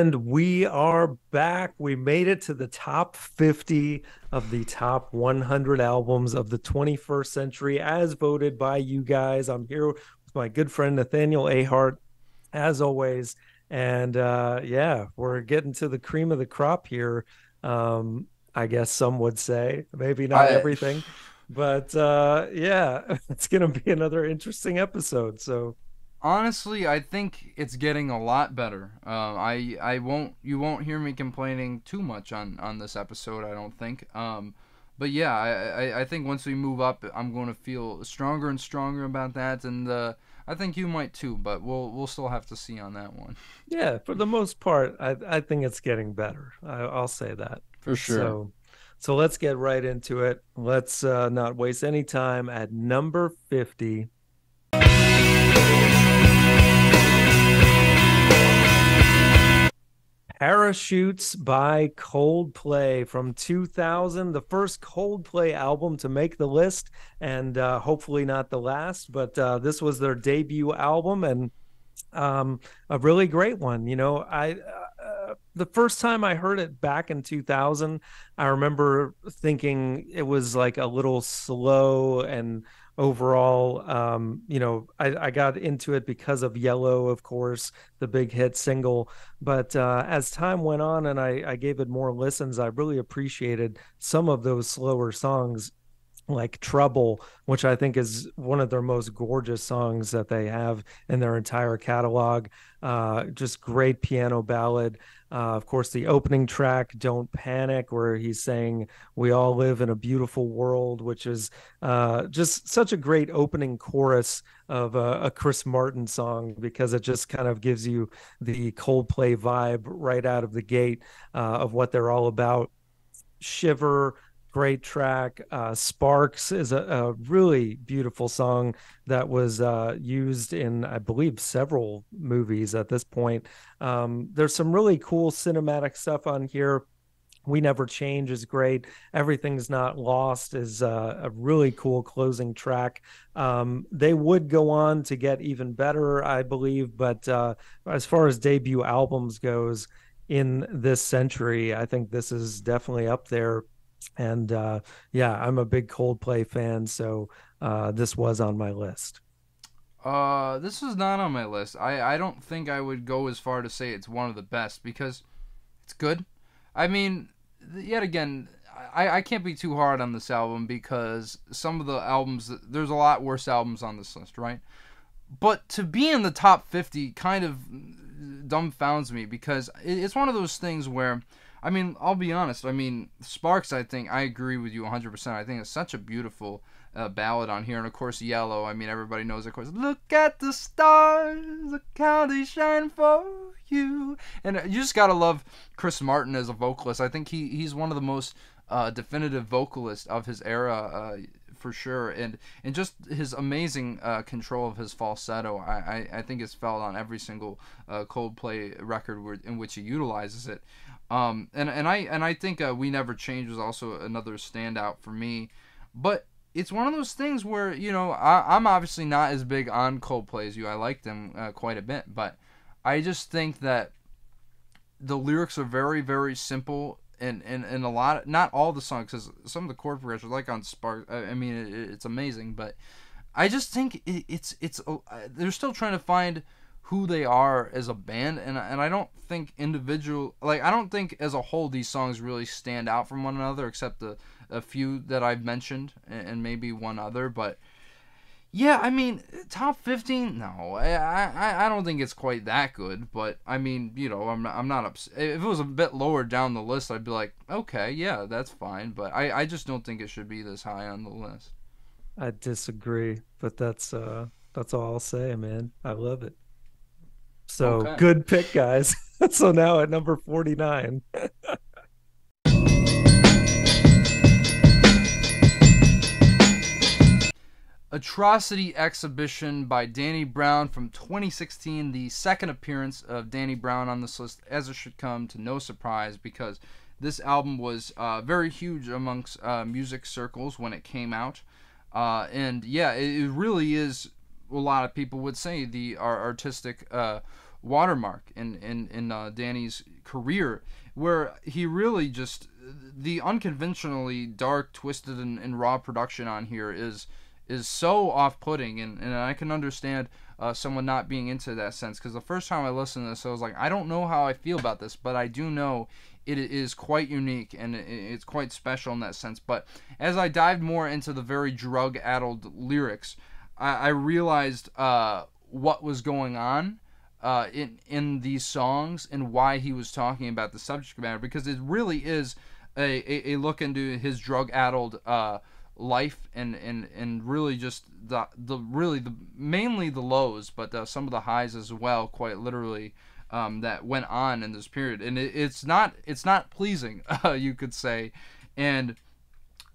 And we are back. We made it to the top 50 of the top 100 albums of the 21st century, as voted by you guys. I'm here with my good friend Nathaniel Ahart, as always. And yeah, we're getting to the cream of the crop here. Um, I guess some would say, maybe not I everything, but yeah, it's going to be another interesting episode. So, honestly, I think it's getting a lot better. I won't you won't hear me complaining too much on this episode. I don't think. But yeah, I think once we move up, I'm going to feel stronger and stronger about that, and I think you might too. But we'll still have to see on that one. yeah, for the most part, I think it's getting better. I'll say that. For sure. So, so let's get right into it. Let's not waste any time. At number 50, Parachutes by Coldplay from 2000, the first Coldplay album to make the list, and hopefully not the last. But this was their debut album, and a really great one. I the first time I heard it back in 2000, I remember thinking it was like a little slow and overall, I got into it because of Yellow, of course, the big hit single. But as time went on and I gave it more listens, I really appreciated some of those slower songs like Trouble, which I think is one of their most gorgeous songs that they have in their entire catalog. Just great piano ballad. Of course, the opening track, Don't Panic, where he's saying, "We all live in a beautiful world," which is just such a great opening chorus of a Chris Martin song because it just kind of gives you the Coldplay vibe right out of the gate of what they're all about. Shiver, great track. Sparks is a really beautiful song that was used in, I believe, several movies at this point. There's some really cool cinematic stuff on here. We Never Change is great. Everything's Not Lost is a really cool closing track. They would go on to get even better, I believe, but as far as debut albums goes in this century, I think this is definitely up there. And yeah, I'm a big Coldplay fan, so this was on my list. This is not on my list. I don't think I would go as far to say it's one of the best because it's good. I mean, yet again, I can't be too hard on this album because some of the albums, there's a lot worse albums on this list, right? But to be in the top 50 kind of dumbfounds me because it's one of those things where, I mean, I'll be honest. I mean, Sparks, I think, I agree with you 100%. I think it's such a beautiful ballad on here. And of course, Yellow, I mean, everybody knows, of course, look at the stars, look how they shine for you. And you just gotta love Chris Martin as a vocalist. I think he's one of the most definitive vocalists of his era, for sure, and just his amazing control of his falsetto. I think is felt on every single Coldplay record in which he utilizes it. And I think We Never Change was also another standout for me, but it's one of those things where I'm obviously not as big on Coldplay as you. I like them quite a bit, but I just think that the lyrics are very very simple and a lot, not all the songs, because some of the chord progressions like on Spark, I mean it's amazing, but I just think it's they're still trying to find who they are as a band, and I don't think I don't think as a whole these songs really stand out from one another except a few that I've mentioned and maybe one other. But yeah, I mean, top 15? No, I don't think it's quite that good. But I mean, I'm not upset. If it was a bit lower down the list, I'd be like, okay, yeah, that's fine. But I just don't think it should be this high on the list. I disagree, but that's all I'll say, man. I love it. So Okay. good pick, guys. So now at number 49. Atrocity Exhibition by Danny Brown from 2016, the second appearance of Danny Brown on this list, as it should come to no surprise because this album was very huge amongst music circles when it came out. And yeah, it really is, a lot of people would say, the artistic watermark in Danny's career, where he really just the unconventionally dark, twisted, and raw production on here is so off-putting, and I can understand someone not being into that sense, because the first time I listened to this, I was like, I don't know how I feel about this, but I do know it is quite unique, and it's quite special in that sense. But as I dived more into the very drug-addled lyrics, I realized what was going on in these songs and why he was talking about the subject matter, because it really is a look into his drug-addled life, and really just the mainly the lows, but some of the highs as well, quite literally, that went on in this period, and it's not pleasing, you could say, and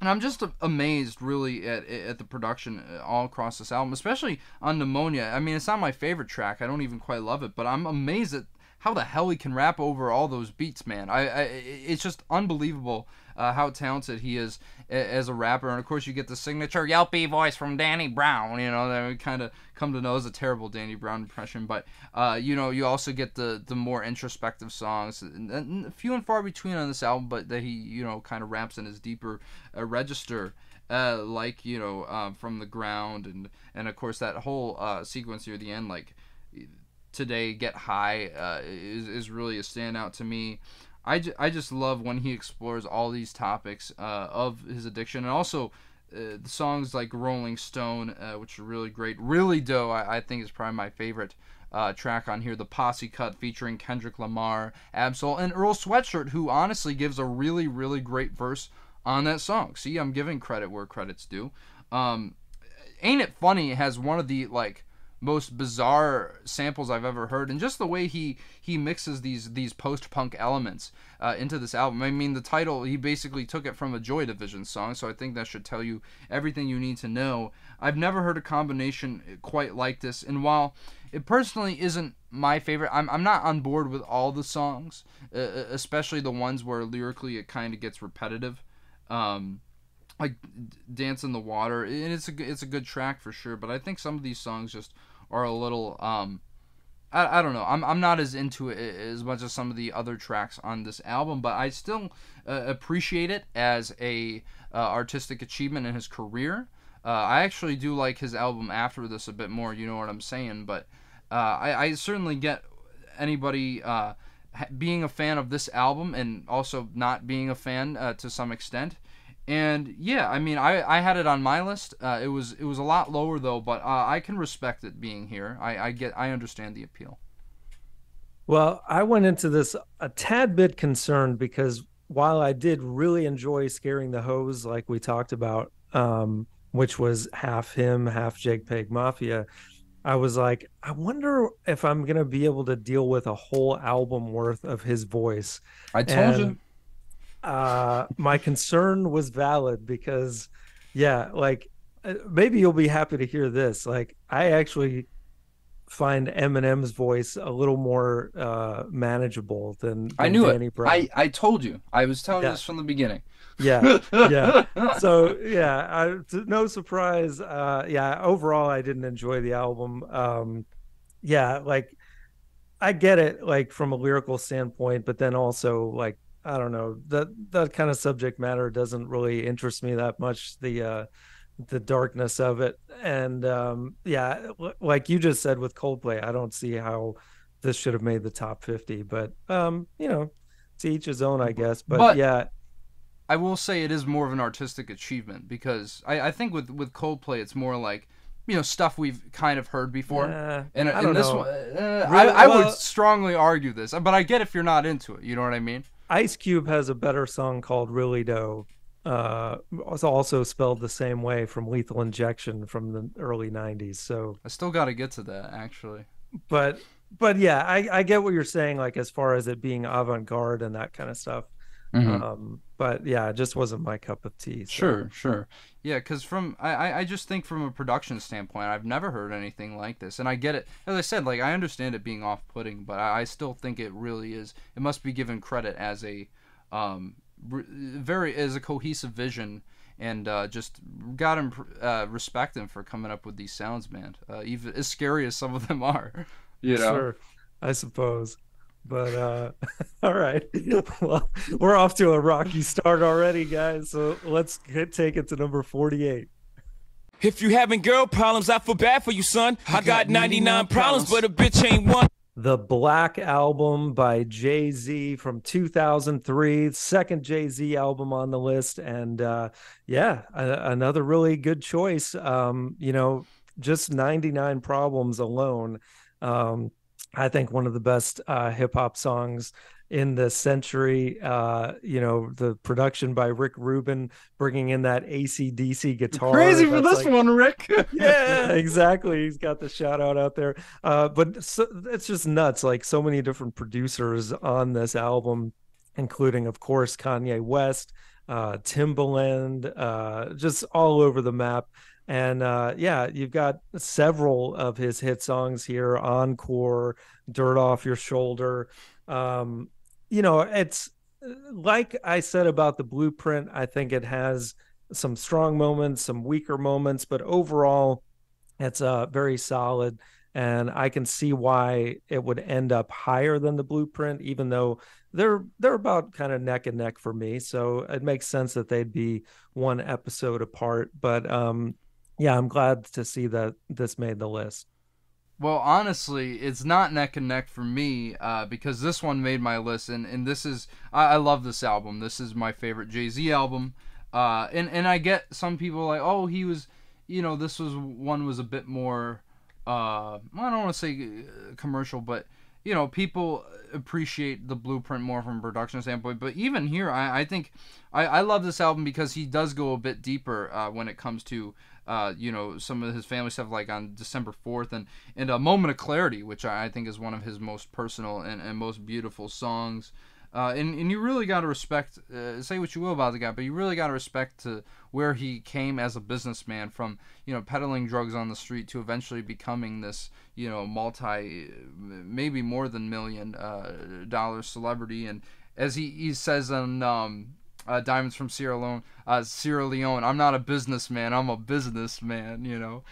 I'm just amazed, really, at the production all across this album, especially on Pneumonia. I mean, it's not my favorite track. I don't even quite love it, but I'm amazed at how the hell he can rap over all those beats, man. It's just unbelievable how talented he is as a rapper. And of course, you get the signature yelpy voice from Danny Brown. You know, that we kind of come to know is a terrible Danny Brown impression. But you know, you also get the more introspective songs, and few and far between on this album, but that he kind of raps in his deeper register. Like From the Ground, and of course that whole sequence near the end, like Today Get High, is really a standout to me. I just love when he explores all these topics of his addiction, and also the songs like Rolling Stone, which are really great. Really Dough, I think, is probably my favorite track on here. The Posse Cut featuring Kendrick Lamar, Absol, and Earl Sweatshirt, who honestly gives a really, really great verse on that song. See, I'm giving credit where credit's due. Ain't It Funny has one of the most bizarre samples I've ever heard, and just the way he mixes these post-punk elements into this album. I mean, the title, he basically took it from a Joy Division song, so I think that should tell you everything you need to know. I've never heard a combination quite like this, and while it personally isn't my favorite, I'm not on board with all the songs, especially the ones where lyrically it kind of gets repetitive. Like Dance in the Water, and it's a good track for sure, but I think some of these songs just are a little I don't know. I'm not as into it as much as some of the other tracks on this album, but I still appreciate it as a artistic achievement in his career. I actually do like his album after this a bit more, you know what I'm saying, but I certainly get anybody being a fan of this album and also not being a fan to some extent. And yeah, I mean, I had it on my list. It was a lot lower though, but I can respect it being here. I understand the appeal. Well, I went into this a tad bit concerned because while I did really enjoy Scaring the Hose, like we talked about, which was half him, half JPEG Mafia, I was like, I wonder if I'm gonna be able to deal with a whole album worth of his voice. I told And you. my concern was valid because maybe you'll be happy to hear this. Like, I actually find Eminem's voice a little more manageable I than knew it. Danny Brown. I told you. I was telling you Yeah, this from the beginning. yeah, yeah. So yeah, no surprise. Yeah, overall I didn't enjoy the album. Yeah, like I get it, like from a lyrical standpoint, but then also like I don't know, that kind of subject matter doesn't really interest me that much. The darkness of it, and yeah, like you just said with Coldplay, I don't see how this should have made the top 50. But to each his own, I guess. But But yeah, I will say it is more of an artistic achievement, because I think with Coldplay it's more like stuff we've kind of heard before. And I in don't this know. one, Really, I would well, strongly argue this, but I get if you're not into it. You know what I mean? Ice Cube has a better song called "Really Dough." It's also spelled the same way from Lethal Injection from the early '90s. So, I still got to get to that actually. but but yeah, I get what you're saying. Like as far as it being avant-garde and that kind of stuff. Hmm. But yeah, it just wasn't my cup of tea. So Sure, sure. Yeah, because I just think from a production standpoint, I've never heard anything like this. And I get it. As I said, like, I understand it being off-putting, but I still think it really is. It must be given credit as a as a cohesive vision, and just gotta respect him for coming up with these sounds, man. Even as scary as some of them are, you know. sure, I suppose. But all right. Well, we're off to a rocky start already, guys. So let's take it to number 48. If you having girl problems, I feel bad for you, son. I got 99 problems, but a bitch ain't one. The Black Album by Jay-Z from 2003, second Jay-Z album on the list. And yeah, another really good choice. Just 99 Problems alone. I think one of the best hip hop songs in the century. The production by Rick Rubin, bringing in that AC/DC guitar. Crazy for this one, Rick. Yeah, exactly. He's got the shout out there. But it's just nuts. Like, so many different producers on this album, including, of course, Kanye West, Timbaland, just all over the map. And yeah, you've got several of his hit songs here: Encore, Dirt Off Your Shoulder. It's like I said about the Blueprint. I think it has some strong moments, some weaker moments, but overall, it's very solid. And I can see why it would end up higher than the Blueprint, even though they're about kind of neck and neck for me. So it makes sense that they'd be one episode apart. But yeah, I'm glad to see that this made the list. Well, honestly, it's not neck and neck for me because this one made my list, and this is I love this album. This is my favorite Jay-Z album, and I get some people like, oh, he was, this was a bit more, I don't want to say commercial, but people appreciate the Blueprint more from a production standpoint. But even here, I think I love this album because he does go a bit deeper when it comes to some of his family stuff, like on December 4th and A Moment of Clarity, which I think is one of his most personal and most beautiful songs. And you really got to respect, say what you will about the guy, but you really got to respect to where he came as a businessman, from, peddling drugs on the street to eventually becoming this, maybe more than $1 million celebrity. And as he says on Diamonds from Sierra Leone, I'm not a businessman, I'm a businessman,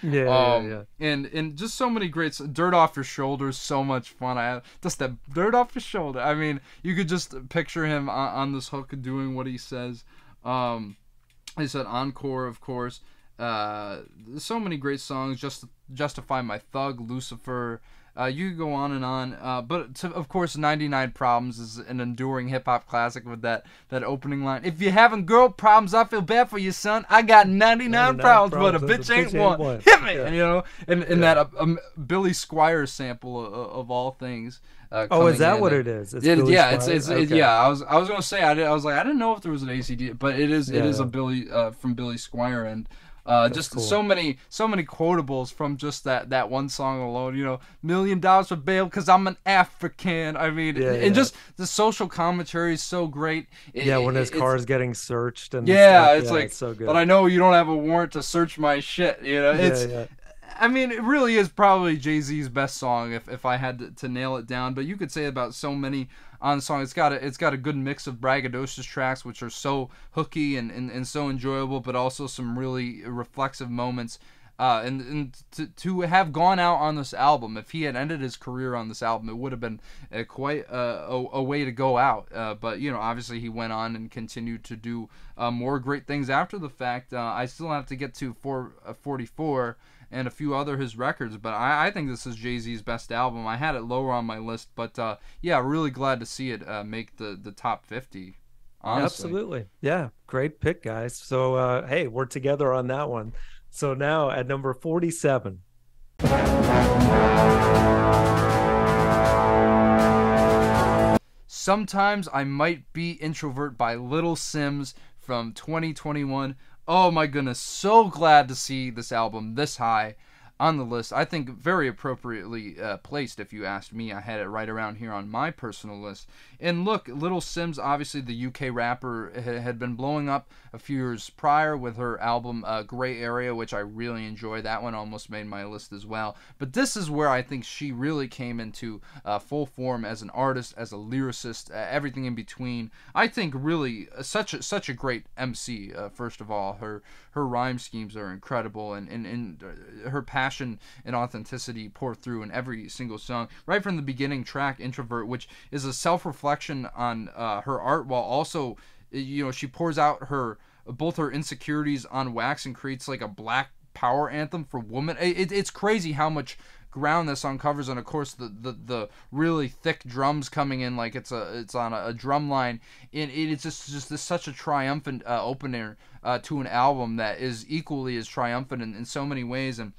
Yeah. And just so many great. Dirt Off Your Shoulders, so much fun. Just that dirt off your shoulder. I mean, you could just picture him on this hook doing what he says. He said Encore, of course. So many great songs. Just Justify My Thug, Lucifer. You could go on and on, but of course, 99 Problems is an enduring hip hop classic with that opening line. If you're having girl problems, I feel bad for you, son. I got 99 problems, but a bitch ain't one. Hit me, yeah. and that Billy Squire sample of all things. Is that what it is? It's okay. Yeah. I was gonna say I didn't know if there was an ACD, but it is a Billy from Billy Squire, and just cool. so many quotables from just that one song alone. $1 million for bail because I'm an African. I mean, just the social commentary is so great. When his car is getting searched and it's so good. But I know you don't have a warrant to search my shit. I mean, it really is probably Jay-Z's best song if I had to nail it down. But you could say about so many on the song. It's got a good mix of braggadocious tracks, which are so hooky and so enjoyable, but also some really reflexive moments. And to have gone out on this album, if he had ended his career on this album, it would have been quite a way to go out. But obviously he went on and continued to do more great things after the fact. I still have to get to 44 and a few other his records, but I think this is Jay-Z's best album. I had it lower on my list, but really glad to see it make the top 50. Honestly. Absolutely. Yeah, great pick, guys. So hey, we're together on that one. So now at number 47. Sometimes I Might Be Introvert by Little Simz from 2021. Oh my goodness, so glad to see this album this high on the list. I think very appropriately placed, if you asked me. I had it right around here on my personal list. And look, Little Simz, obviously the UK rapper, had been blowing up a few years prior with her album Grey Area, which I really enjoy. That one almost made my list as well. But this is where I think she really came into full form as an artist, as a lyricist, everything in between. I think really such a great MC. First of all, her rhyme schemes are incredible, and her passion passion and authenticity pour through in every single song. Right from the beginning track, Introvert, which is a self-reflection on her art, while also, she pours out both her insecurities on wax and creates like a black power anthem for women. It's crazy how much ground this song covers, and of course the really thick drums coming in like it's on a drum line. It's just such a triumphant opener to an album that is equally as triumphant in so many ways. And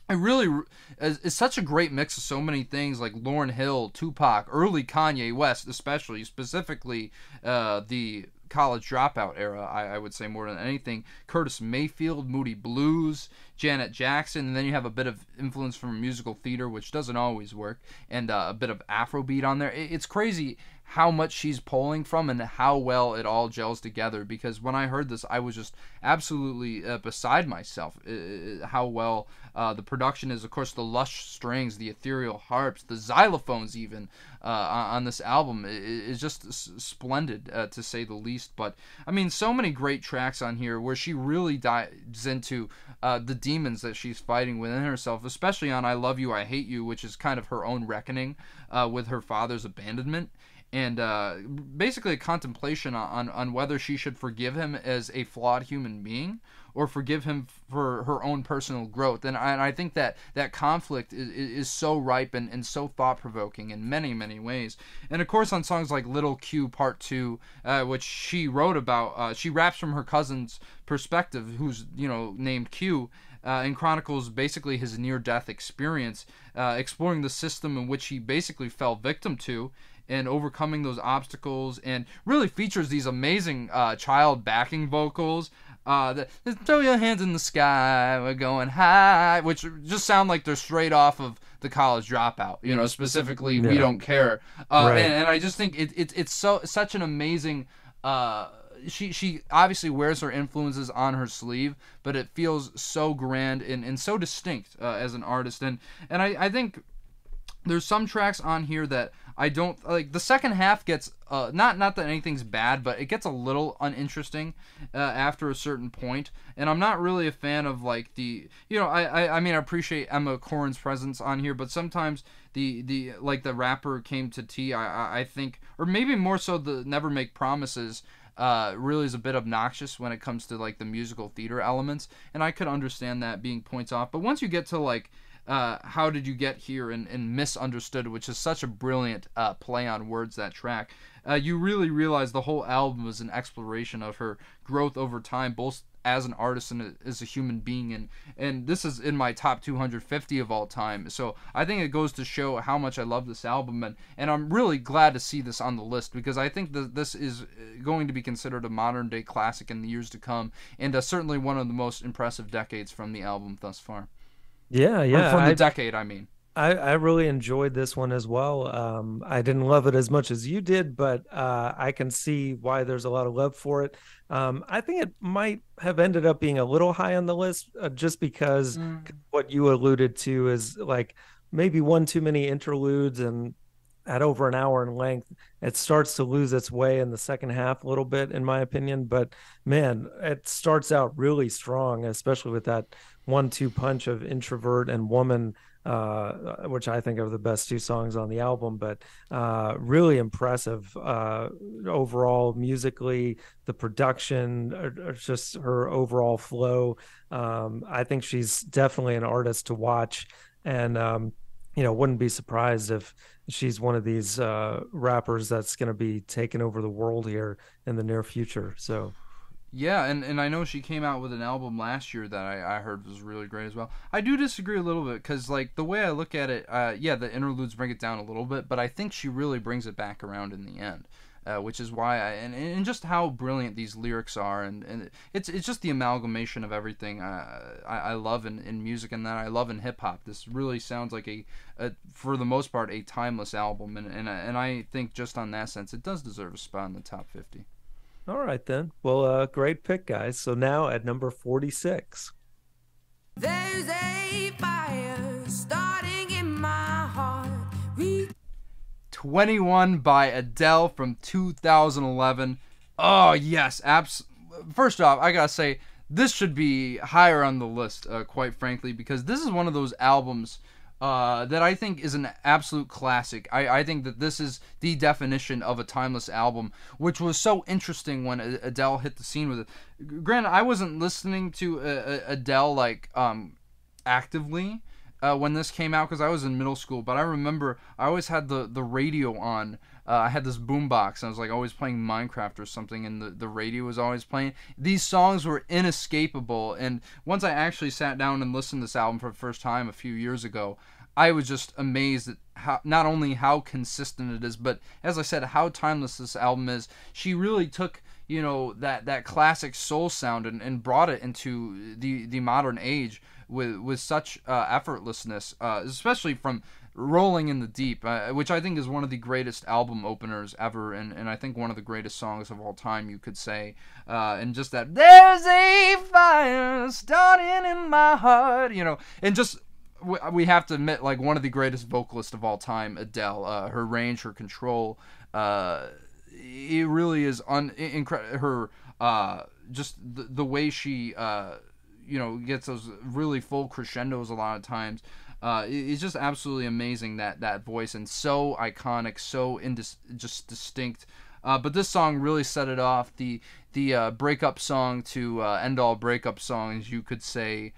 it really is such a great mix of so many things, like Lauryn Hill, Tupac, early Kanye West, specifically the College Dropout era, I would say more than anything. Curtis Mayfield, Moody Blues, Janet Jackson, and then you have a bit of influence from musical theater, which doesn't always work, and a bit of Afrobeat on there. It's crazy how much she's pulling from and how well it all gels together, because when I heard this, I was just absolutely beside myself how well the production is. Of course, the lush strings, the ethereal harps, the xylophones even on this album is just splendid, to say the least. But I mean, so many great tracks on here where she really dives into the demons that she's fighting within herself, especially on I Love You, I Hate You, which is kind of her own reckoning with her father's abandonment, and basically a contemplation on whether she should forgive him as a flawed human being or forgive him for her own personal growth. And I think that conflict is so ripe and so thought-provoking in many, many ways. And of course on songs like Little Q Part 2, which she wrote about, she raps from her cousin's perspective, who's named Q, and chronicles basically his near-death experience, exploring the system in which he basically fell victim to and overcoming those obstacles, and really features these amazing child backing vocals. Throw your hands in the sky, we're going high, which just sound like they're straight off of the College Dropout, specifically We Don't Care. Right. And I just think it's such an amazing... She obviously wears her influences on her sleeve, but it feels so grand and so distinct as an artist. And I think there's some tracks on here that I don't like. The second half gets not that anything's bad, but it gets a little uninteresting after a certain point. And I'm not really a fan of like the I mean I appreciate Emma Corrin's presence on here, but sometimes the rapper Came to Tea, I think, or maybe more so the Never Make Promises, really is a bit obnoxious when it comes to like the musical theater elements, and I could understand that being points off. But once you get to like How Did You Get Here and Misunderstood, which is such a brilliant play on words, that track, you really realize the whole album is an exploration of her growth over time, both as an artist and as a human being, and this is in my top 250 of all time. So I think it goes to show how much I love this album, and I'm really glad to see this on the list, because I think that this is going to be considered a modern day classic in the years to come, and certainly one of the most impressive decades from the album thus far. Yeah. Or from the decade, I mean. I really enjoyed this one as well. I didn't love it as much as you did, but I can see why there's a lot of love for it. I think it might have ended up being a little high on the list, just because what you alluded to is like maybe one too many interludes, and at over an hour in length, it starts to lose its way in the second half a little bit, in my opinion. But man, it starts out really strong, especially with that 1-2 punch of Introvert and Woman, which I think are the best two songs on the album. But really impressive overall musically, the production, or just her overall flow. I think she's definitely an artist to watch, and wouldn't be surprised if she's one of these rappers that's going to be taking over the world here in the near future. So yeah, and I know she came out with an album last year that I heard was really great as well. I do disagree a little bit, because like the way I look at it, the interludes bring it down a little bit, but I think she really brings it back around in the end. Which is why and just how brilliant these lyrics are, and it's just the amalgamation of everything I love in music, and that I love in hip hop. This really sounds like a for the most part a timeless album, and I think just on that sense it does deserve a spot in the top 50. All right then. Well, great pick, guys. So now at number 46. There's a fire starting in my heart. 21 by Adele from 2011. Oh, yes. First off, I gotta say, this should be higher on the list, quite frankly, because this is one of those albums that I think is an absolute classic. I think that this is the definition of a timeless album, which was so interesting when Adele hit the scene with it. Granted, I wasn't listening to Adele like actively when this came out because I was in middle school, but I remember I always had the radio on. I had this boombox, and I was like always playing Minecraft or something, and the radio was always playing. These songs were inescapable, and once I actually sat down and listened to this album for the first time a few years ago, I was just amazed at how, not only how consistent it is, but as I said, how timeless this album is. She really took, you know, that classic soul sound and brought it into the modern age with such effortlessness, especially from Rolling in the Deep, which I think is one of the greatest album openers ever, and I think one of the greatest songs of all time, you could say. And just that, there's a fire starting in my heart, you know, and just, we have to admit, like, one of the greatest vocalists of all time, Adele. Her range, her control, it really is incredible. Her, just the way she, you know, gets those really full crescendos a lot of times. It's just absolutely amazing, that voice, and so iconic, so just distinct. But this song really set it off. The breakup song to end all breakup songs, you could say.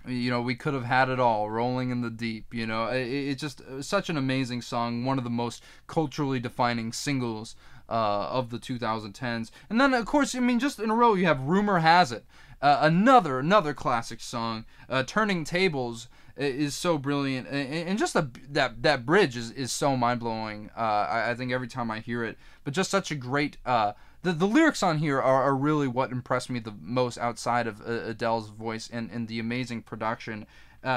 You know, we could have had it all, Rolling in the Deep. You know, it's just such an amazing song, one of the most culturally defining singles of the 2010s. And then, of course, I mean, just in a row, you have Rumor Has It. Another classic song, Turning Tables, is so brilliant, and just that bridge is so mind-blowing. I think every time I hear it, but just such a great, the lyrics on here are really what impressed me the most outside of Adele's voice and the amazing production.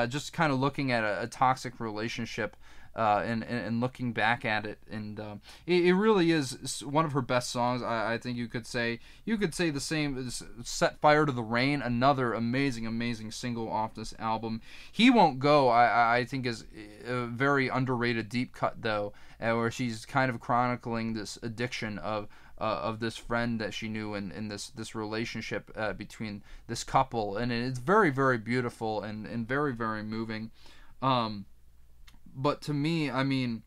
Just kind of looking at a toxic relationship, and looking back at it, and it really is one of her best songs. I think you could say the same. Set Fire to the Rain, another amazing single off this album. He Won't Go, I think, is a very underrated deep cut, though, where she's kind of chronicling this addiction of this friend that she knew, and this relationship between this couple, and it's very beautiful and very moving. But to me, I mean,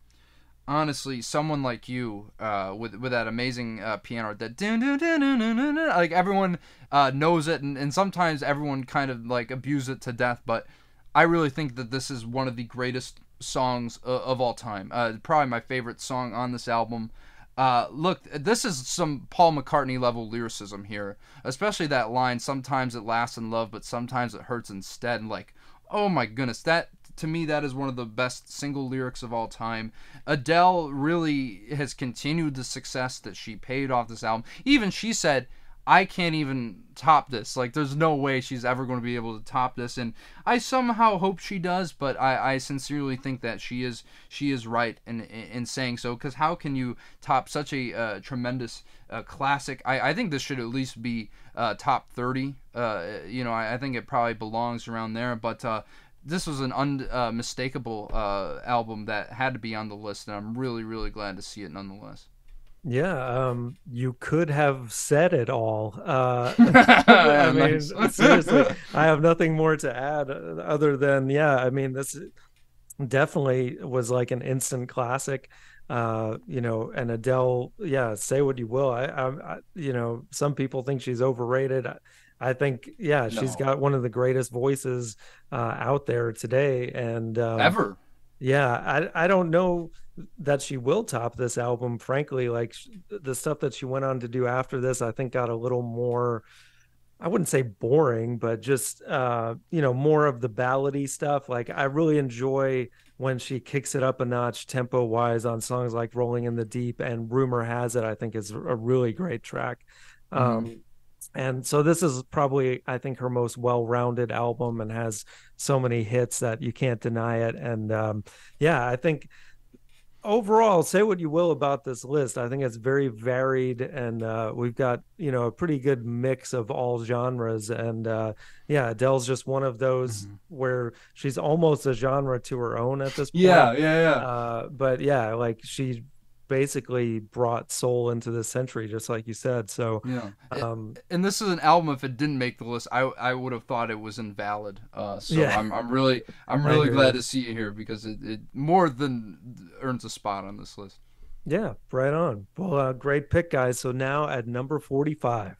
honestly, Someone Like You, with that amazing piano, that like everyone knows it, and sometimes everyone kind of like abuses it to death. But I really think that this is one of the greatest songs of all time. Probably my favorite song on this album. Look, this is some Paul McCartney level lyricism here, especially that line, "Sometimes it lasts in love, but sometimes it hurts instead." And like, oh my goodness, that, to me, that is one of the best single lyrics of all time. Adele really has continued the success that she paid off this album. Even she said, I can't even top this. Like, there's no way she's ever going to be able to top this, and I somehow hope she does, but I sincerely think that she is right in saying so, because how can you top such a tremendous classic? I think this should at least be top 30. You know, I think it probably belongs around there, but this was an unmistakable album that had to be on the list, and I'm really glad to see it nonetheless. Yeah, you could have said it all. I mean, seriously, I have nothing more to add other than, yeah, I mean, this definitely was like an instant classic. You know, and Adele, yeah, say what you will. I you know, some people think she's overrated. I think, yeah, she's got one of the greatest voices out there today, and ever. Yeah, I don't know that she will top this album, frankly. Like, the stuff that she went on to do after this, I think got a little more, I wouldn't say boring, but just you know, more of the ballady stuff. Like, I really enjoy when she kicks it up a notch tempo wise on songs like Rolling in the Deep, and Rumor Has It, I think, is a really great track. And so this is probably, I think, her most well-rounded album, and has so many hits that you can't deny it. And yeah, I think overall, say what you will about this list, I think it's very varied, and we've got, you know, a pretty good mix of all genres. And yeah, Adele's just one of those where she's almost a genre to her own at this point. Yeah. But yeah, like, she basically brought soul into this century, just like you said. So Yeah. um And this is an album, if it didn't make the list, I would have thought it was invalid. So Yeah. I'm really I hear glad you. to see it here because it more than earns a spot on this list. Yeah, right on. Well, great pick, guys. So now at number 45.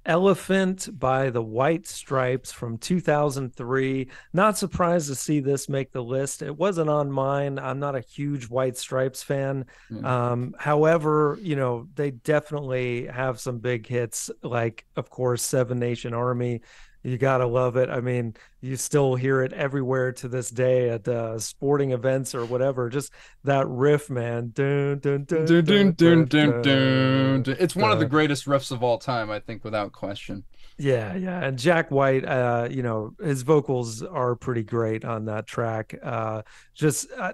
Elephant by the White Stripes from 2003. Not surprised to see this make the list. It wasn't on mine. I'm not a huge White Stripes fan. Yeah. However, they definitely have some big hits, like, of course, Seven Nation Army. You gotta love it. I mean, you still hear it everywhere to this day at sporting events or whatever. Just that riff, man. Dun, dun, dun, Dun, dun, dun, dun, dun, dun, dun, dun, dun. It's one of the dun. greatest riffs of all time, I think, without question. Yeah, yeah. And Jack White, his vocals are pretty great on that track. I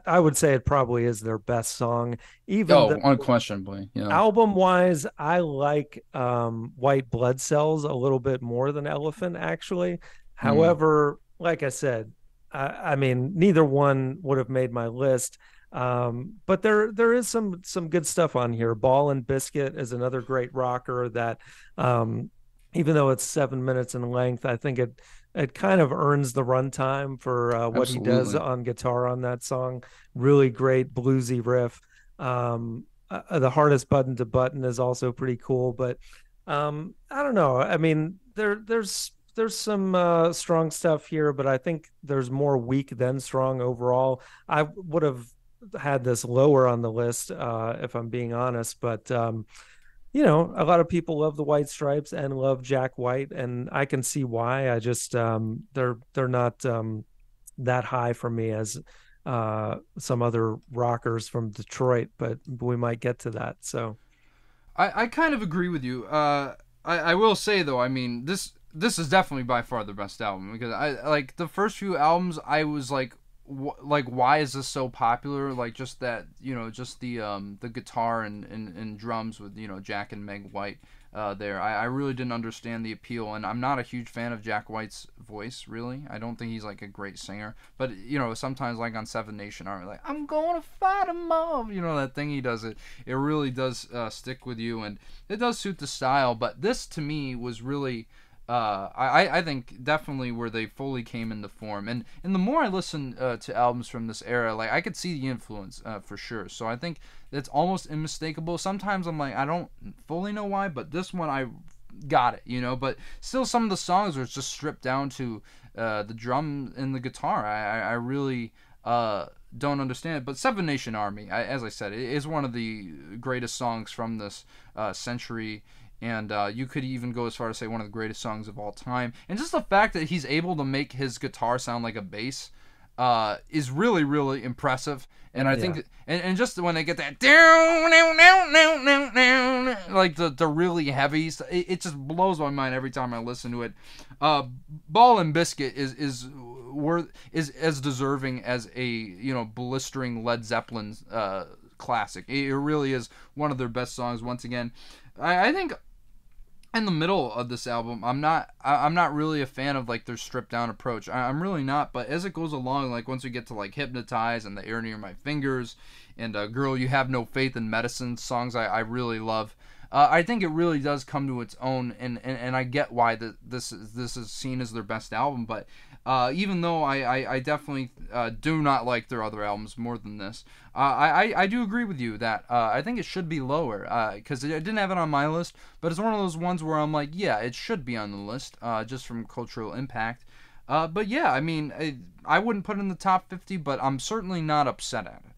would say it probably is their best song. Even Oh, the unquestionably, yeah. album wise, I like White Blood Cells a little bit more than Elephant, actually. Mm. However, like I said, I mean, neither one would have made my list. But there is some good stuff on here. Ball and Biscuit is another great rocker that even though it's 7 minutes in length, I think it kind of earns the runtime for what he does Absolutely. on guitar on that song. Really great bluesy riff. The Hardest Button to Button is also pretty cool, but I don't know. I mean, there's some strong stuff here, but I think there's more weak than strong overall. I would have had this lower on the list if I'm being honest, but a lot of people love the White Stripes and love Jack White, and I can see why. I just they're not that high for me as some other rockers from Detroit, but we might get to that. So I kind of agree with you. I will say though, I mean this is definitely by far the best album because I like the first few albums. I was like, why is this so popular? Like just that, just the guitar and drums with Jack and Meg White. There, I really didn't understand the appeal, and I'm not a huge fan of Jack White's voice. Really, I don't think he's like a great singer. But sometimes like on Seven Nation Army, like I'm gonna fight 'em all. That thing he does. It really does stick with you, and it does suit the style. But this to me was really. I think definitely where they fully came into form, and the more I listen to albums from this era, like I could see the influence for sure. So I think it's almost unmistakable. Sometimes I'm like I don't fully know why, but this one I got it, But still, some of the songs are just stripped down to the drum and the guitar. I really don't understand it. But Seven Nation Army, as I said, it is one of the greatest songs from this century. And you could even go as far as say one of the greatest songs of all time. And just the fact that he's able to make his guitar sound like a bass is really, really impressive. And I think, and just when they get that down, like the really heavy, it just blows my mind every time I listen to it. Ball and Biscuit is as deserving as a blistering Led Zeppelin classic. It really is one of their best songs. Once again, I think in the middle of this album, I'm not really a fan of like their stripped down approach. I'm really not. But as it goes along, like once we get to like Hypnotize and The Air Near My Fingers and Girl You Have No Faith in Medicine, songs I really love. I think it really does come to its own, and I get why this is seen as their best album. But even though I definitely do not like their other albums more than this, I do agree with you that I think it should be lower because I didn't have it on my list, but it's one of those ones where I'm like, yeah, it should be on the list just from cultural impact. But yeah, I mean, I wouldn't put it in the top 50, but I'm certainly not upset at it.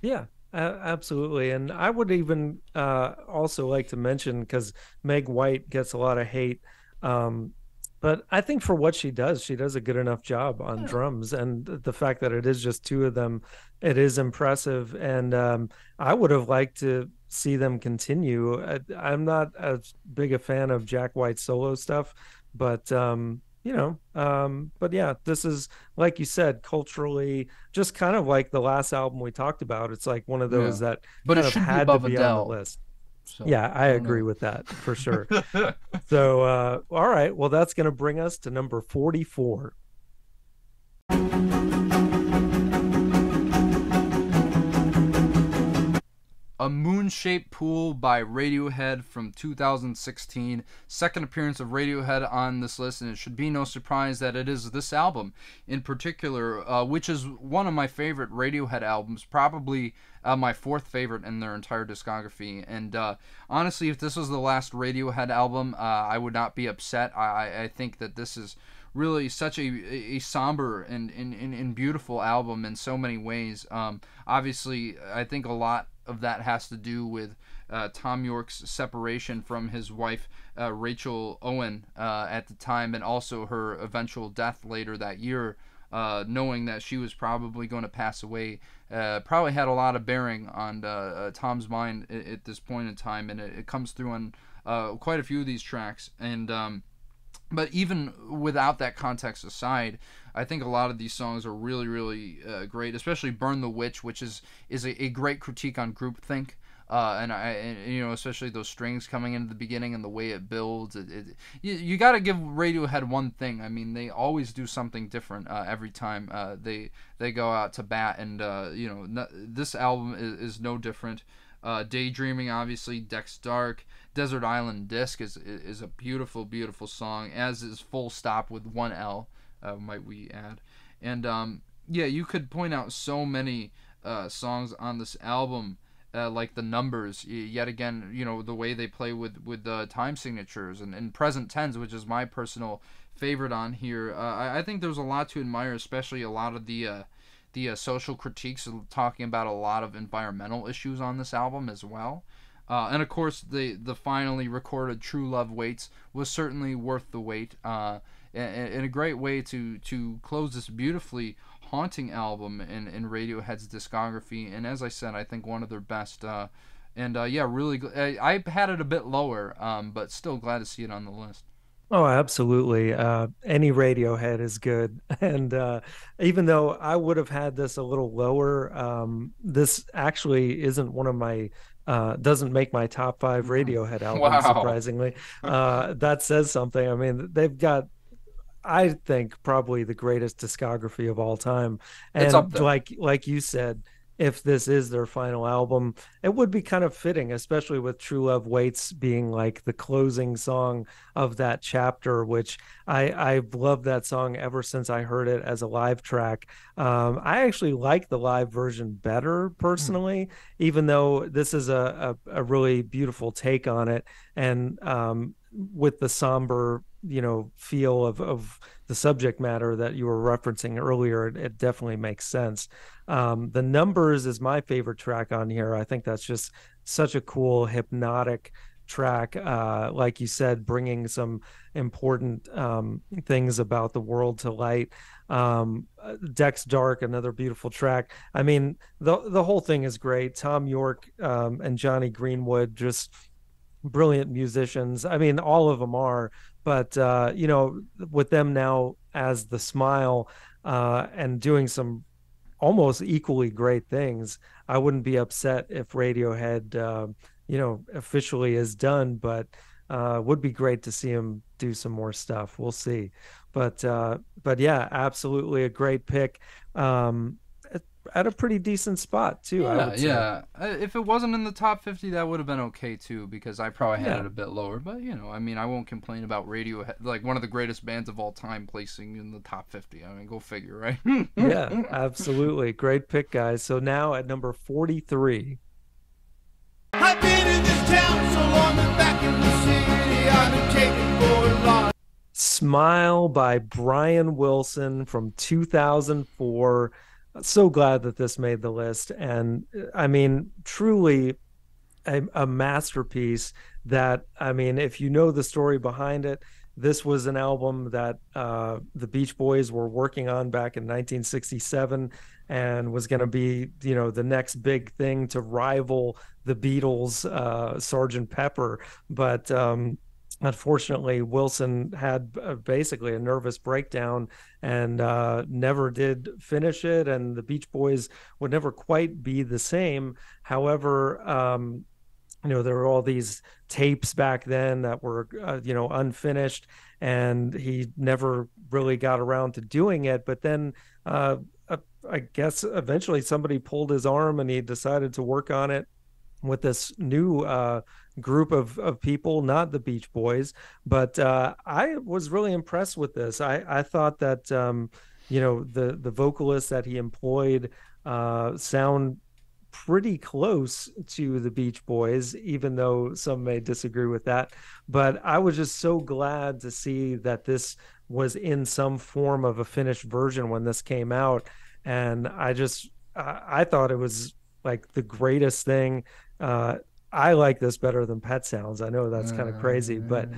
yeah, absolutely. And I would even also like to mention because Meg White gets a lot of hate. But I think for what she does a good enough job on drums. And the fact that it is just two of them, it is impressive. And I would have liked to see them continue. I'm not as big a fan of Jack White's solo stuff, but but yeah, this is like you said, culturally, just kind of like the last album we talked about. It's like one of Yeah, those that but it kind of should be had to above be on the Adele. list. So Yeah, I I don't agree know. with that for sure. So, all right. Well, that's going to bring us to number 44. A Moon-Shaped Pool by Radiohead from 2016. Second appearance of Radiohead on this list, and it should be no surprise that it is this album in particular, which is one of my favorite Radiohead albums, probably my fourth favorite in their entire discography. And honestly, if this was the last Radiohead album, I would not be upset. I think that this is really such a somber and beautiful album in so many ways. Obviously, I think a lot of that has to do with Thom Yorke's separation from his wife Rachel Owen at the time, and also her eventual death later that year, knowing that she was probably going to pass away, probably had a lot of bearing on Tom's mind at this point in time, and it comes through on quite a few of these tracks. And but even without that context aside, I think a lot of these songs are really, really great, especially "Burn the Witch," which is a great critique on groupthink, and especially those strings coming into the beginning and the way it builds. You got to give Radiohead one thing. I mean, they always do something different every time they go out to bat, and this album is no different. Daydreaming, obviously, Dex Dark, Desert Island Disc is a beautiful, beautiful song, as is Full Stop with one L, might we add. And you could point out so many songs on this album, like the numbers, yet again, the way they play with the time signatures and present tense, which is my personal favorite on here. I think there's a lot to admire, especially a lot of the social critiques, talking about a lot of environmental issues on this album as well. And of course, the finally recorded True Love Waits was certainly worth the wait, and a great way to close this beautifully haunting album in Radiohead's discography. And as I said, I think one of their best. Really, I had it a bit lower, but still glad to see it on the list. Oh, absolutely. Any Radiohead is good. And even though I would have had this a little lower, this actually isn't one of my, doesn't make my top 5 Radiohead albums, Wow. surprisingly. That says something. I mean, they've got, I think, probably the greatest discography of all time. It's up And there. like you said, if this is their final album, it would be kind of fitting, especially with True Love Waits being like the closing song of that chapter, which I've loved that song ever since I heard it as a live track. I actually like the live version better personally, even though this is a really beautiful take on it. And with the somber, feel of the subject matter that you were referencing earlier, it definitely makes sense. The Numbers is my favorite track on here. I think that's just such a cool hypnotic track, like you said, bringing some important things about the world to light. Dex Dark, another beautiful track. I mean, the whole thing is great. Thom Yorke and Johnny Greenwood, just brilliant musicians. I mean, all of them are, but with them now as the Smile, and doing some almost equally great things, I wouldn't be upset if Radiohead officially is done, but would be great to see him do some more stuff. We'll see. But yeah, absolutely a great pick. At a pretty decent spot too. I would say. If it wasn't in the top 50, that would have been okay too, because I probably had Yeah. it a bit lower. But I mean, I won't complain about Radiohead, like one of the greatest bands of all time, placing in the top 50. I mean, go figure, right? Yeah, absolutely. Great pick, guys. So now at number 43. I've been in this town so long and back in the city, I've been taken for a lot. Smile by Brian Wilson from 2004. So glad that this made the list. And I mean, truly a masterpiece that, I mean, if you know the story behind it, this was an album that the Beach Boys were working on back in 1967 and was going to be, the next big thing to rival the Beatles, Sgt. Pepper. But unfortunately, Wilson had basically a nervous breakdown and never did finish it. And the Beach Boys would never quite be the same. However, there were all these tapes back then that were, unfinished, and he never really got around to doing it. But then uh, I guess eventually somebody pulled his arm and he decided to work on it with this new group of people, not the Beach Boys. But I was really impressed with this. I thought that the vocalists that he employed sound pretty close to the Beach Boys, even though some may disagree with that. But I was just so glad to see that this was in some form of a finished version when this came out. And I thought it was like the greatest thing. I like this better than Pet Sounds. I know that's kind of crazy, but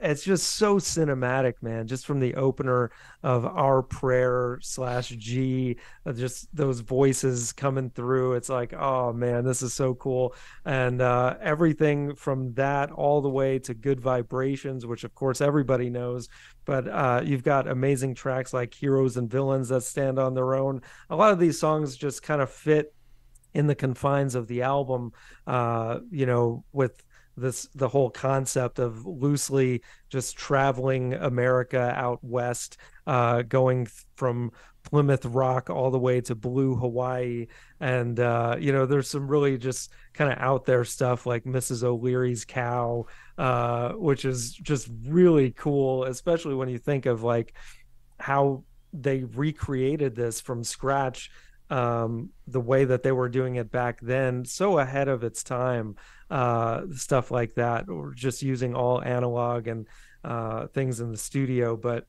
it's just so cinematic, man. Just from the opener of Our Prayer /G, just those voices coming through. It's like, oh man, this is so cool. And everything from that all the way to Good Vibrations, which of course everybody knows. But you've got amazing tracks like Heroes and Villains that stand on their own. A lot of these songs just kind of fit in the confines of the album, with the whole concept of loosely just traveling America out west, going from Plymouth Rock all the way to Blue Hawaii. And there's some really just kind of out there stuff like Mrs. O'Leary's Cow, which is just really cool, especially when you think of like how they recreated this from scratch, the way that they were doing it back then, so ahead of its time, stuff like that, or just using all analog and things in the studio. But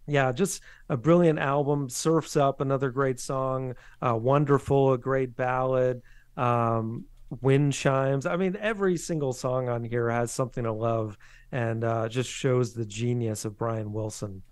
yeah, just a brilliant album. Surf's Up, another great song. Wonderful, a great ballad. Wind Chimes. I mean, every single song on here has something to love, and just shows the genius of Brian Wilson.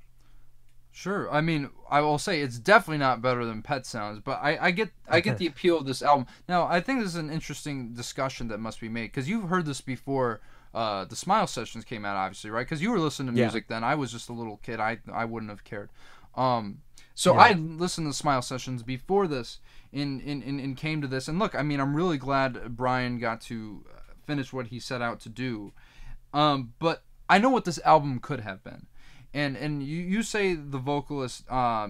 Sure. I mean, I will say it's definitely not better than Pet Sounds, but I get the appeal of this album. Now, I think this is an interesting discussion that must be made, because you've heard this before. The Smile Sessions came out, obviously, right? Because you were listening to music then. I was just a little kid. I wouldn't have cared. I listened to Smile Sessions before this and came to this. And look, I mean, I'm really glad Brian got to finish what he set out to do. But I know what this album could have been. And you say the vocalists,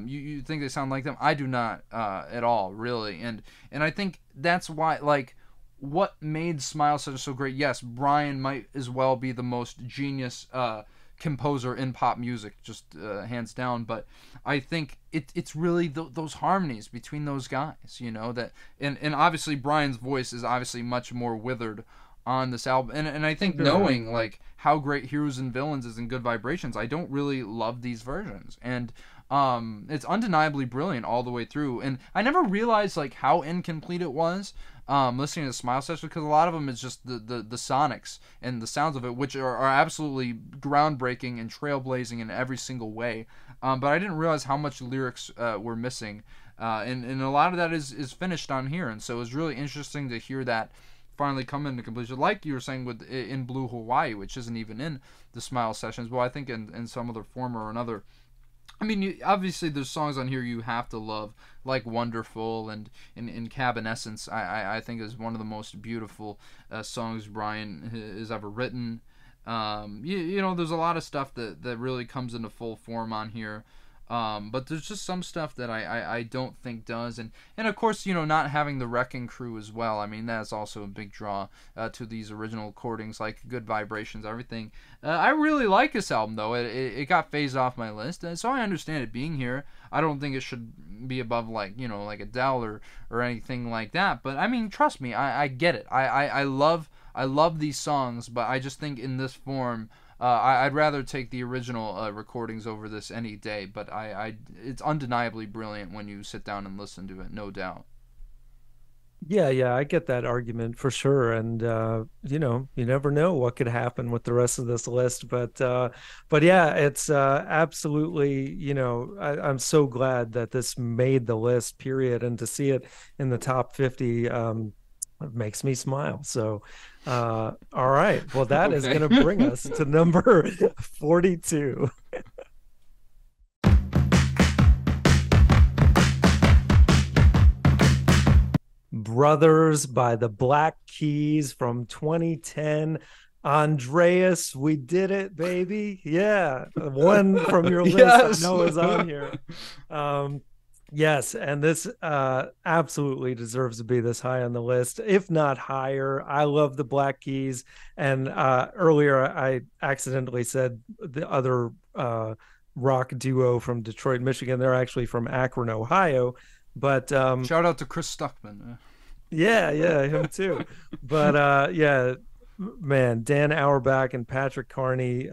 you think they sound like them. I do not at all, really. And I think that's why, like, what made Smile Sessions so great, yes, Brian might as well be the most genius composer in pop music, just hands down. But I think it's really those harmonies between those guys, that, and obviously Brian's voice is obviously much more withered on this album, and I think knowing like how great Heroes and Villains is in Good Vibrations, I don't really love these versions, and it's undeniably brilliant all the way through. And I never realized like how incomplete it was listening to Smile Sessions, because a lot of them is just the sonics and the sounds of it, which are absolutely groundbreaking and trailblazing in every single way. But I didn't realize how much lyrics were missing, and a lot of that is finished on here, and so it was really interesting to hear that finally come into completion, like you were saying in Blue Hawaii, which isn't even in the Smile Sessions, but I think in some other form or another. I mean, obviously there's songs on here you have to love, like Wonderful, and in Cabin Essence, I think is one of the most beautiful songs Brian has ever written. There's a lot of stuff that really comes into full form on here. But there's just some stuff that I don't think does, and of course, not having the Wrecking Crew as well. I mean, that's also a big draw to these original recordings, like Good Vibrations, everything. I really like this album, though. It got phased off my list, and so I understand it being here. I don't think it should be above like Adele or anything like that. But I mean, trust me, I get it. I love these songs, but I just think in this form, I'd rather take the original recordings over this any day, but it's undeniably brilliant when you sit down and listen to it, no doubt. Yeah, I get that argument for sure. And you never know what could happen with the rest of this list. But yeah, it's absolutely, I'm so glad that this made the list, period. And to see it in the top 50 it makes me smile. So all right, well, that is going to bring us to number 42. Brothers by the Black Keys from 2010. Andreas, we did it, baby. Yeah, one from your list. Yes. I know is on here. Yes, and this absolutely deserves to be this high on the list, if not higher. I love the Black Keys, and earlier I accidentally said the other rock duo from Detroit, Michigan. They're actually from Akron, Ohio, but Shout out to Chris Stuckman. yeah, yeah, him too. But yeah, man, Dan Auerbach and Patrick Carney,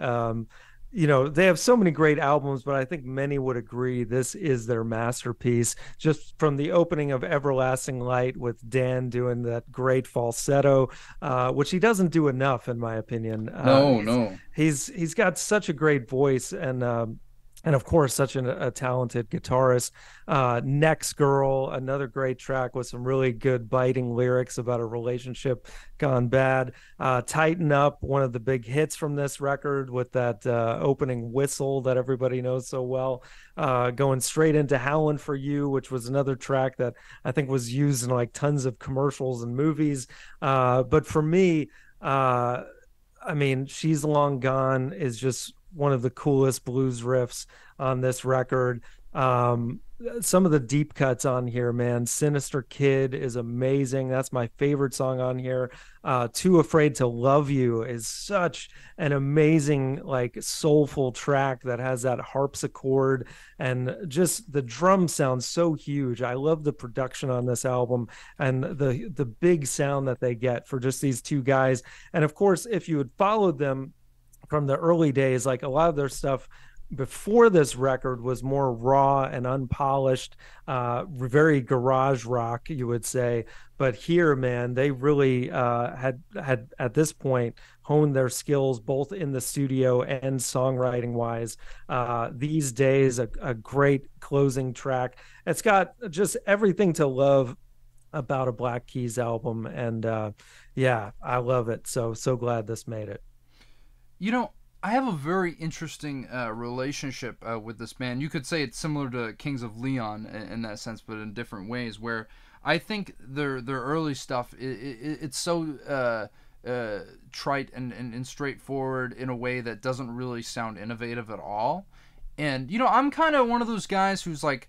they have so many great albums, but I think many would agree this is their masterpiece. Just from the opening of Everlasting Light with Dan doing that great falsetto, which he doesn't do enough, in my opinion. No. He's got such a great voice, and of course, such a talented guitarist. Next Girl, another great track with some really good biting lyrics about a relationship gone bad. Tighten Up, one of the big hits from this record with that opening whistle that everybody knows so well. Going straight into Howlin' for You, which was another track that I think was used in like tons of commercials and movies. But for me, I mean, She's Long Gone is just one of the coolest blues riffs on this record. Some of the deep cuts on here, man. Sinister Kid is amazing. That's my favorite song on here. Too Afraid to Love You is such an amazing, like, soulful track that has that harpsichord, and just the drums sound so huge. I love the production on this album and the big sound that they get for just these two guys. And of course, if you had followed them from the early days, like a lot of their stuff before this record was more raw and unpolished, very garage rock, you would say. But here, man, they really had at this point honed their skills both in the studio and songwriting wise. These Days, a great closing track. It's got just everything to love about a Black Keys album, and yeah, I love it. So glad this made it. I have a very interesting relationship with this band. You could say it's similar to Kings of Leon in that sense, but in different ways. Where I think their early stuff it's so trite and straightforward in a way that doesn't really sound innovative at all. And I'm kind of one of those guys who's like,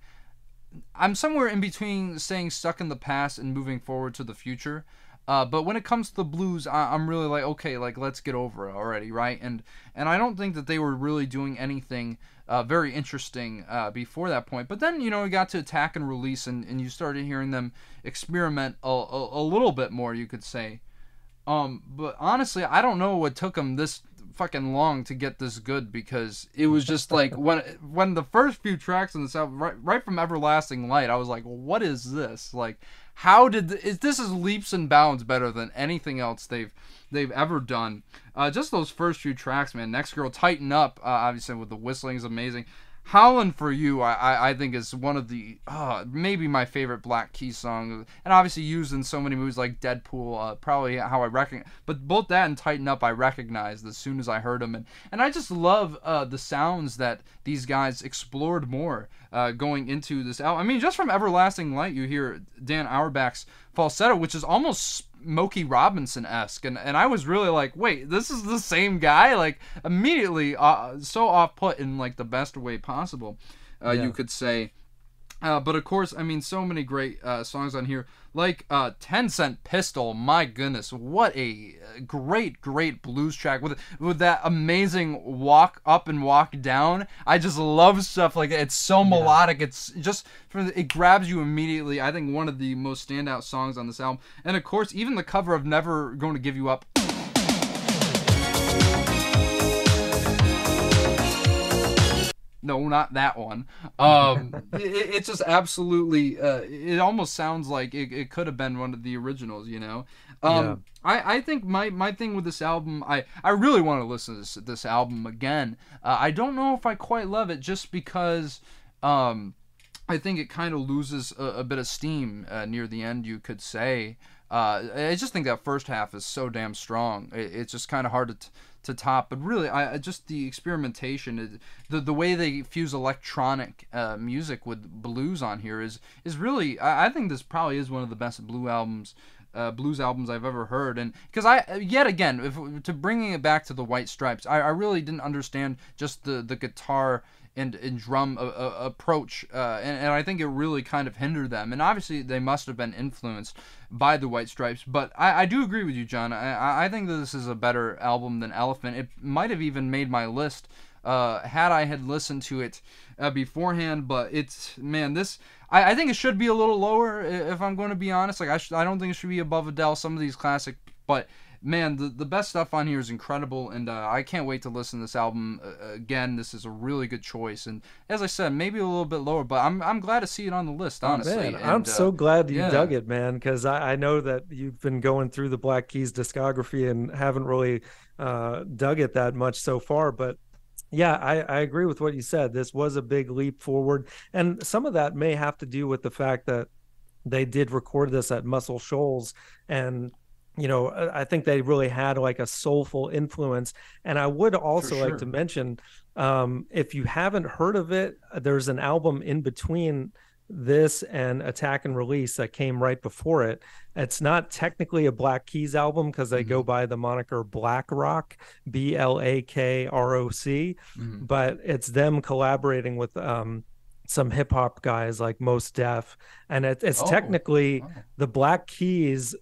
I'm somewhere in between staying stuck in the past and moving forward to the future. But when it comes to the blues, I'm really like, okay, like, let's get over it already, right? And I don't think that they were really doing anything very interesting before that point. But then, we got to Attack and Release, and you started hearing them experiment a little bit more, you could say. But honestly, I don't know what took them this fucking long to get this good, because it was just like when the first few tracks in this album, right from Everlasting Light, I was like, what is this? Like, how did this is leaps and bounds better than anything else they've ever done. Just those first few tracks, man. Next Girl, Tighten Up, obviously with the whistling is amazing. Howlin' for You, I think is one of the maybe my favorite Black Keys song, and obviously used in so many movies like Deadpool. Probably how I recognize, but both that and Tighten Up I recognized as soon as I heard them, and I just love the sounds that these guys explored more going into this album. I mean, just from Everlasting Light, you hear Dan Auerbach's falsetto, which is almost Smokey Robinson-esque, and I was really like, wait, this is the same guy? Like, immediately so off-put in like the best way possible, you could say. But of course, I mean, so many great songs on here, like 10 Cent Pistol. My goodness, what a great blues track with that amazing walk up and walk down. I just love stuff like that. It's so melodic. It's just it grabs you immediately. I think one of the most standout songs on this album, and of course, even the cover of Never Going to Give You Up. No, not that one. It's just absolutely. It almost sounds like it could have been one of the originals. I think my thing with this album, I really want to listen to this album again. I don't know if I quite love it, just because I think it kind of loses a bit of steam near the end, you could say. I just think that first half is so damn strong. It's just kind of hard to top, but really, I just the experimentation, the way they fuse electronic music with blues on here is really. I think this probably is one of the best blues albums I've ever heard, and because yet again, to bringing it back to the White Stripes, I really didn't understand just the guitar and drum approach, and I think it really kind of hindered them. And obviously they must have been influenced by the White Stripes, but I do agree with you, John. I think that this is a better album than Elephant. It might have even made my list had I had listened to it beforehand, but it's, man, this, I think it should be a little lower, if I'm going to be honest. Like, I don't think it should be above Adele, some of these classic, but man, the best stuff on here is incredible, and I can't wait to listen to this album again. This is a really good choice, and as I said, maybe a little bit lower, but I'm glad to see it on the list, honestly. Man, I'm so glad you yeah. dug it, man, because I know that you've been going through the Black Keys discography and haven't really dug it that much so far, but yeah, I agree with what you said. This was a big leap forward, and some of that may have to do with the fact that they did record this at Muscle Shoals, and you know, I think they really had like a soulful influence. And I would also like to mention, if you haven't heard of it, there's an album in between this and Attack and Release that came right before it. It's not technically a Black Keys album because they go by the moniker Black Rock, BLAKROC, but it's them collaborating with some hip hop guys like Mos Def, and it's technically the Black Keys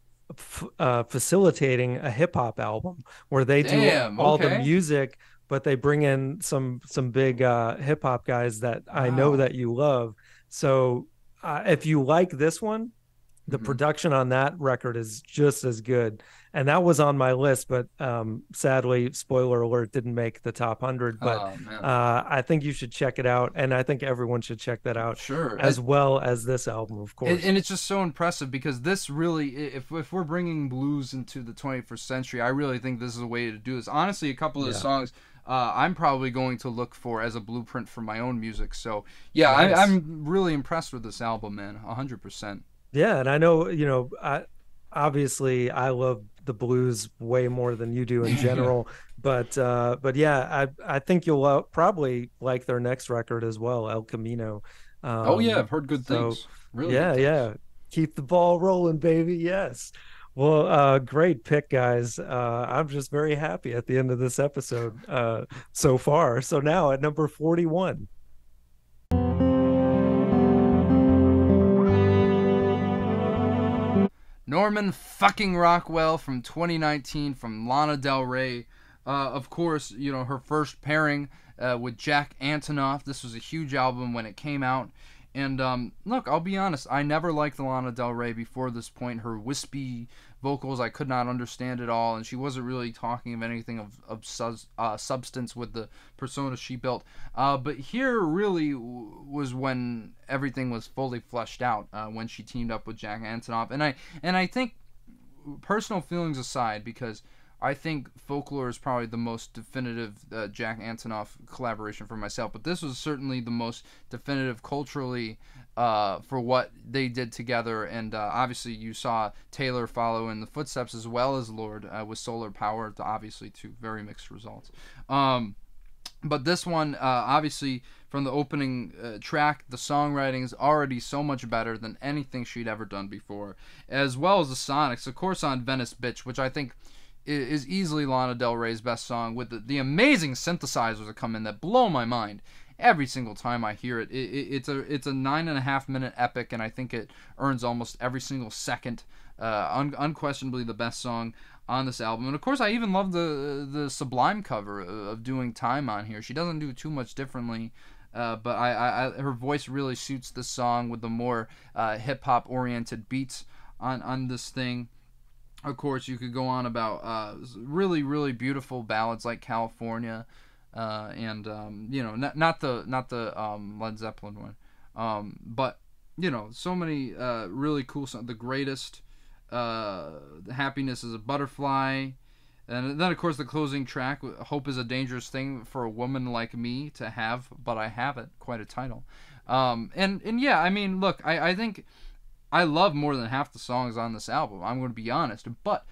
facilitating a hip hop album where they do all the music, but they bring in some big hip hop guys that I know that you love. So if you like this one, the production on that record is just as good. And that was on my list, but sadly, spoiler alert, didn't make the top 100. But I think you should check it out. And I think everyone should check that out. Sure. As well as this album, of course. And it's just so impressive because this really, if we're bringing blues into the 21st century, I really think this is a way to do this. Honestly, a couple of the songs I'm probably going to look for as a blueprint for my own music. So, yeah, nice. I'm really impressed with this album, man, 100%. Yeah, and I know, you know, obviously I love the blues way more than you do in general, but yeah, I think you'll probably like their next record as well, El Camino. I've heard good things. Really good things. Yeah. Keep the ball rolling, baby. Yes. Well, great pick, guys. I'm just very happy at the end of this episode so far. So now at number 41. Norman fucking Rockwell from 2019 from Lana Del Rey. Of course, you know, her first pairing with Jack Antonoff. This was a huge album when it came out. And look, I'll be honest, I never liked Lana Del Rey before this point. Her wispy vocals, I could not understand at all, and she wasn't really talking of anything of substance with the persona she built. But here really was when everything was fully fleshed out, when she teamed up with Jack Antonoff. And I think, personal feelings aside, because I think Folklore is probably the most definitive Jack Antonoff collaboration for myself, but this was certainly the most definitive culturally for what they did together. And obviously you saw Taylor follow in the footsteps as well as Lorde with Solar Power, obviously to very mixed results. But this one, obviously, from the opening track, the songwriting is already so much better than anything she'd ever done before, as well as the sonics. Of course, on Venice Bitch, which I think is easily Lana Del Rey's best song, with the amazing synthesizers that come in that blow my mind every single time I hear it. It's a 9.5 minute epic, and I think it earns almost every single second. Unquestionably the best song on this album. And of course, I even love the Sublime cover of doing Time on here. She doesn't do too much differently, but her voice really suits the song with the more hip hop oriented beats on this thing. Of course, you could go on about really, really beautiful ballads like California, and you know, not the Led Zeppelin one, but you know, so many really cool songs. The Greatest, Happiness is a Butterfly, and then of course the closing track, Hope is a Dangerous Thing for a Woman Like Me to Have, but I Have It. Quite a title. And yeah, I mean, look, I think I love more than half the songs on this album, I'm going to be honest, but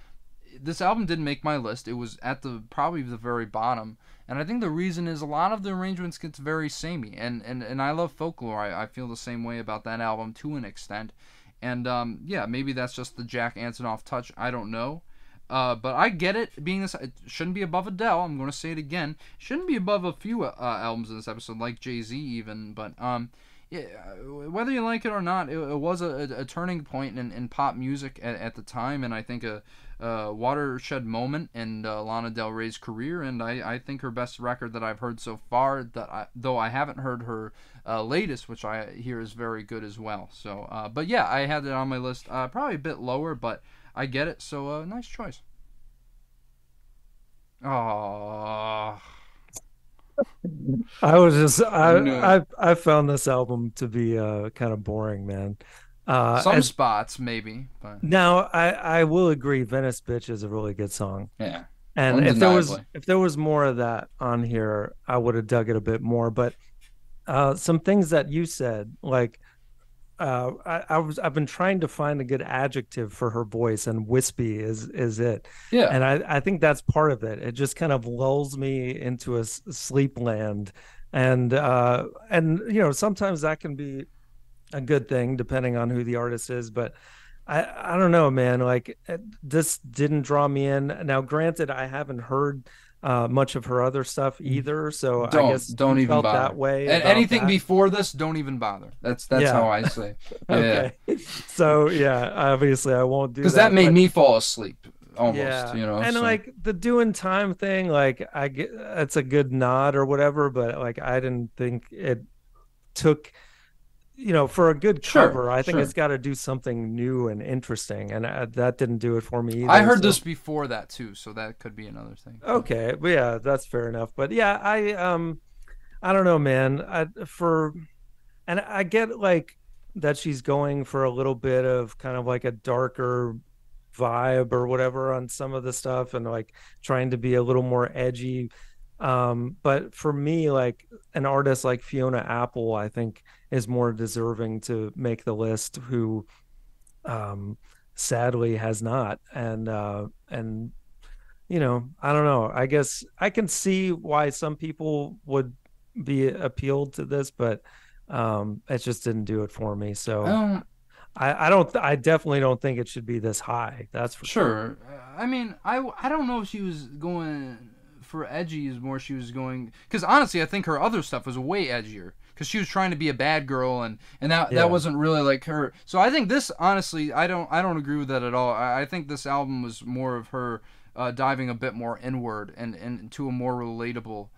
this album didn't make my list. It was at probably the very bottom, and I think the reason is a lot of the arrangements gets very samey, and I love Folklore. I feel the same way about that album to an extent, and yeah, maybe that's just the Jack Antonoff touch, I don't know, But I get it. Being this, it shouldn't be above Adele. I'm going to say it again. Shouldn't be above a few albums in this episode, like Jay-Z even. But yeah, whether you like it or not, it was a turning point in pop music at the time, and I think a watershed moment in Lana Del Rey's career. And I think her best record that I've heard so far, though I haven't heard her latest, which I hear is very good as well. So, but yeah, I had it on my list, probably a bit lower, but I get it. So, nice choice. Oh. I found this album to be kind of boring, man. Some spots maybe, but now I will agree, Venice Bitch is a really good song. Yeah. And if there was more of that on here, I would have dug it a bit more. But some things that you said, like I've been trying to find a good adjective for her voice, and wispy is it. Yeah. And I think that's part of it. It just kind of lulls me into a sleep land. And sometimes that can be a good thing depending on who the artist is, but I don't know, man. Like, this didn't draw me in. Now, granted, I haven't heard much of her other stuff either, so I guess don't even felt bother that way. Anything before this, don't even bother. That's how I say. Okay. Yeah. So yeah, obviously I won't do that, because that made me fall asleep almost. Yeah. And like the doing time thing, like I get it's a good nod or whatever, but like I didn't think it took. For a good cover, I think it's got to do something new and interesting, and that didn't do it for me either. I heard this before that too, so that could be another thing. Okay, but yeah, that's fair enough. But yeah, I don't know, man. And I get like that she's going for a little bit of kind of like a darker vibe or whatever on some of the stuff, and like trying to be a little more edgy. But for me, like an artist like Fiona Apple, I think is more deserving to make the list, who sadly has not. And I don't know, I guess I can see why some people would be appealed to this, but it just didn't do it for me. So I definitely don't think it should be this high. That's for sure. I mean, I don't know if she was going for edgy is more she was going, because honestly I think her other stuff was way edgier, because she was trying to be a bad girl, and that wasn't really like her. So I think this, honestly, I don't agree with that at all. I think this album was more of her diving a bit more inward and to a more relatable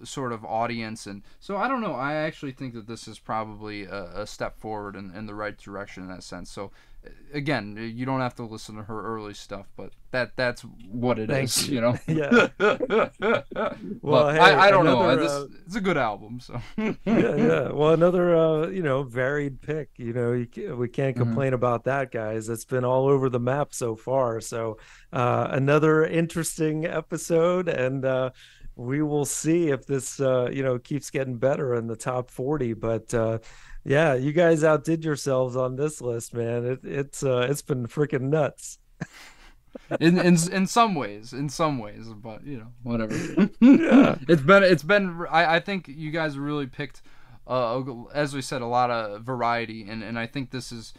sort of audience. And so I don't know, I actually think that this is probably a step forward in the right direction in that sense. So again, you don't have to listen to her early stuff, but that's what it is, Yeah. Well, hey, I don't know. It's a good album, so. yeah. Well, another varied pick. We can't complain about that, guys. It's been all over the map so far. So another interesting episode, and we will see if this keeps getting better in the top 40. But yeah, you guys outdid yourselves on this list, man. It's been freaking nuts. in some ways, but whatever. Yeah. It's been I think you guys really picked as we said, a lot of variety, and I think this is,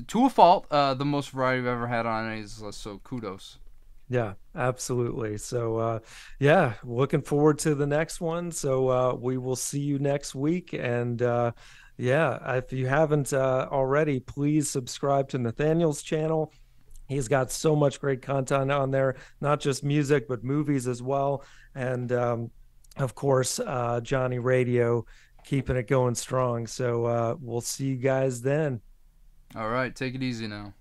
to a fault, the most variety we've ever had on any's list, so kudos. Yeah, absolutely. So yeah, looking forward to the next one. So we will see you next week. And yeah, if you haven't already, please subscribe to Nathaniel's channel. He's got so much great content on there, not just music, but movies as well. And of course, Johnny Radio, keeping it going strong. So we'll see you guys then. All right, take it easy now.